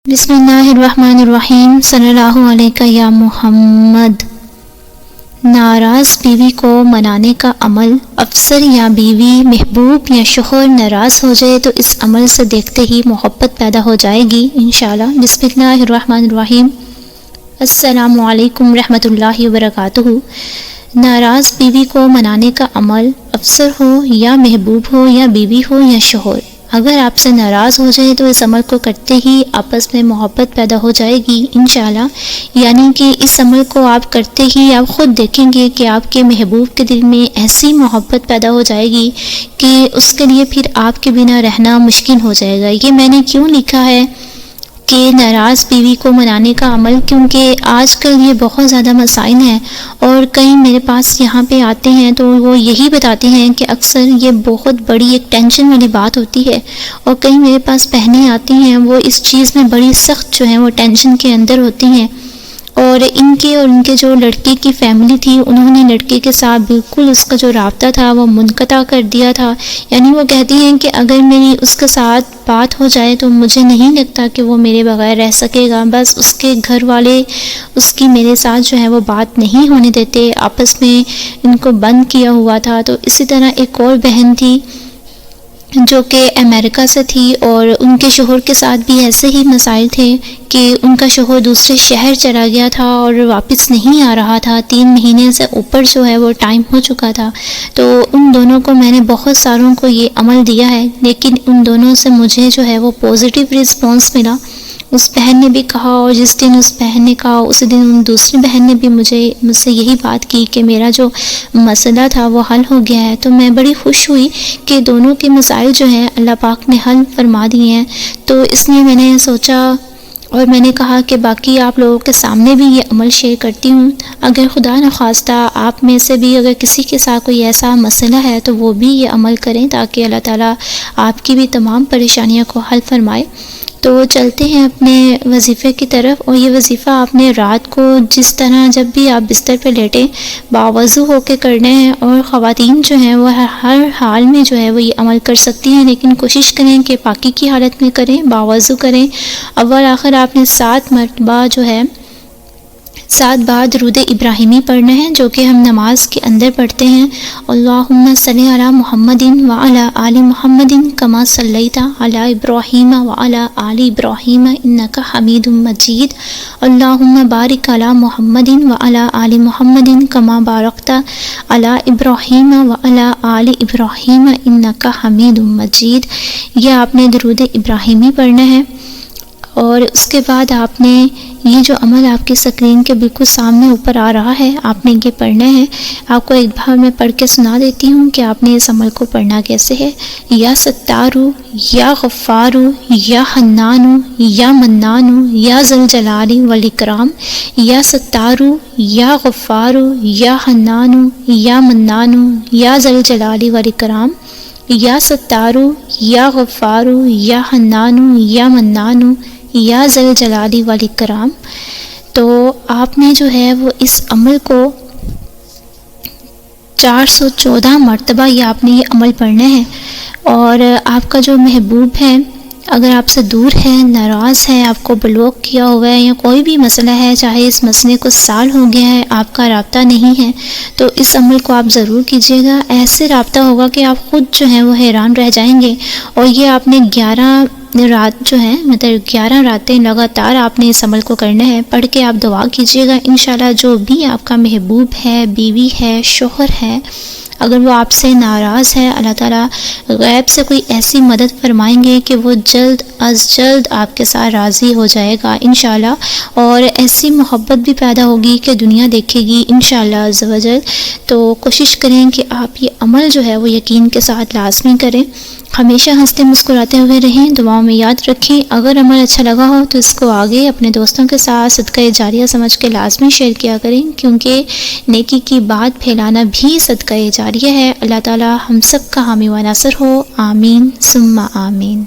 بسم اللہ الرحمن الرحیم، صلی اللہ علیہ یا محمد۔ ناراض بیوی کو منانے کا عمل۔ افسر یا بیوی، محبوب یا شوہر ناراض ہو جائے تو اس عمل سے دیکھتے ہی محبت پیدا ہو جائے گی انشاءاللہ۔ بسم اللہ الرحمن الرحیم۔ السلام علیکم رحمۃ اللہ وبرکاتہ۔ ناراض بیوی کو منانے کا عمل، افسر ہو یا محبوب ہو یا بیوی ہو یا شوہر، اگر آپ سے ناراض ہو جائے تو اس عمل کو کرتے ہی آپس میں محبت پیدا ہو جائے گی انشاءاللہ۔ یعنی کہ اس عمل کو آپ کرتے ہی آپ خود دیکھیں گے کہ آپ کے محبوب کے دل میں ایسی محبت پیدا ہو جائے گی کہ اس کے لیے پھر آپ کے بنا رہنا مشکل ہو جائے گا۔ یہ میں نے کیوں لکھا ہے کہ ناراض بیوی کو منانے کا عمل، کیونکہ آج کل یہ بہت زیادہ مسائل ہیں اور کئی میرے پاس یہاں پہ آتے ہیں تو وہ یہی بتاتے ہیں کہ اکثر یہ بہت بڑی ایک ٹینشن والی بات ہوتی ہے، اور کئی میرے پاس بہنیں آتی ہیں وہ اس چیز میں بڑی سخت جو ہیں وہ ٹینشن کے اندر ہوتی ہیں، اور ان کے جو لڑکے کی فیملی تھی انہوں نے لڑکے کے ساتھ بالکل اس کا جو رابطہ تھا وہ منقطع کر دیا تھا۔ یعنی وہ کہتی ہیں کہ اگر میری اس کے ساتھ بات ہو جائے تو مجھے نہیں لگتا کہ وہ میرے بغیر رہ سکے گا، بس اس کے گھر والے اس کی میرے ساتھ جو ہے وہ بات نہیں ہونے دیتے، آپس میں ان کو بند کیا ہوا تھا۔ تو اسی طرح ایک اور بہن تھی جو کہ امریکہ سے تھی، اور ان کے شوہر کے ساتھ بھی ایسے ہی مسائل تھے کہ ان کا شوہر دوسرے شہر چلا گیا تھا اور واپس نہیں آ رہا تھا، 3 مہینے سے اوپر جو ہے وہ ٹائم ہو چکا تھا۔ تو ان دونوں کو میں نے بہت ساروں کو یہ عمل دیا ہے، لیکن ان دونوں سے مجھے جو ہے وہ پازیٹیو رسپانس ملا۔ اس بہن نے بھی کہا، اور جس دن اس بہن نے کہا اسی دن ان دوسری بہن نے بھی مجھ سے یہی بات کی کہ میرا جو مسئلہ تھا وہ حل ہو گیا ہے۔ تو میں بڑی خوش ہوئی کہ دونوں کے مسائل جو ہیں اللہ پاک نے حل فرما دیے ہیں۔ تو اس لیے میں نے سوچا اور میں نے کہا کہ باقی آپ لوگوں کے سامنے بھی یہ عمل شیئر کرتی ہوں، اگر خدا نخواستہ آپ میں سے بھی اگر کسی کے ساتھ کوئی ایسا مسئلہ ہے تو وہ بھی یہ عمل کریں تاکہ اللہ تعالیٰ آپ کی بھی تمام پریشانیوں کو حل فرمائے۔ تو چلتے ہیں اپنے وظیفے کی طرف، اور یہ وظیفہ آپ نے رات کو جس طرح جب بھی آپ بستر پہ لیٹیں باوضو ہو کے کرنا ہے، اور خواتین جو ہیں وہ ہر حال میں جو ہے وہ یہ عمل کر سکتی ہیں، لیکن کوشش کریں کہ پاکی کی حالت میں کریں، باوضو کریں۔ اول آخر آپ نے 7 مرتبہ جو ہے 7 بار درود ابراہیمی پڑھنا ہے، جو کہ ہم نماز کے اندر پڑھتے ہیں۔ اللہم صلی علی محمد وعلی آل محمد کما صلیت علی ابراہیم وعلی آل ابراہیم انک حمید مجید۔ اللہم بارک علی محمد وعلی آل محمد کما بارکت علی ابراہیم وعلی آل ابراہیم انک حمید مجید۔ یہ آپ نے درود ابراہیمی پڑھنا ہے، اور اس کے بعد آپ نے یہ جو عمل آپ کی اسکرین کے بالکل سامنے اوپر آ رہا ہے آپ نے یہ پڑھنا ہے۔ آپ کو ایک بار میں پڑھ کے سنا دیتی ہوں کہ آپ نے اس عمل کو پڑھنا کیسے ہے۔ یا ستارو یا غفارو یا حنانو یا منانو یا ذوالجلال والاکرام۔ یا ستارو یا غفارو یا حنانو یا منانو یا ذوالجلال والاکرام۔ یا ستارو یا غفارو یا حنانو یا منانو یا ذوالجلال والاکرام۔ تو آپ نے جو ہے وہ اس عمل کو 414 مرتبہ یہ آپ نے یہ عمل پڑھنا ہے، اور آپ کا جو محبوب ہے اگر آپ سے دور ہے، ناراض ہے، آپ کو بلاک کیا ہوا ہے، یا کوئی بھی مسئلہ ہے، چاہے اس مسئلے کو سال ہو گیا ہے آپ کا رابطہ نہیں ہے، تو اس عمل کو آپ ضرور کیجیے گا۔ ایسے رابطہ ہوگا کہ آپ خود جو ہیں وہ حیران رہ جائیں گے۔ اور یہ آپ نے 11 رات جو ہے مطلب 11 راتیں لگاتار آپ نے اس عمل کو کرنا ہے۔ پڑھ کے آپ دعا کیجیے گا انشاءاللہ جو بھی آپ کا محبوب ہے، بیوی ہے، شوہر ہے، اگر وہ آپ سے ناراض ہے، اللہ تعالیٰ غیب سے کوئی ایسی مدد فرمائیں گے کہ وہ جلد از جلد آپ کے ساتھ راضی ہو جائے گا انشاءاللہ، اور ایسی محبت بھی پیدا ہوگی کہ دنیا دیکھے گی انشاءاللہ عز و جل۔ تو کوشش کریں کہ آپ یہ عمل جو ہے وہ یقین کے ساتھ لازمی کریں، ہمیشہ ہنستے مسکراتے ہوئے رہیں، دعاؤں میں یاد رکھیں۔ اگر عمل اچھا لگا ہو تو اس کو آگے اپنے دوستوں کے ساتھ صدقہ جاریہ سمجھ کے لازمی شیئر کیا کریں، کیونکہ نیکی کی بات پھیلانا بھی صدقہ جاریہ ہے۔ اللہ تعالی ہم سب کا حامی و ناصر ہو، آمین ثم آمین۔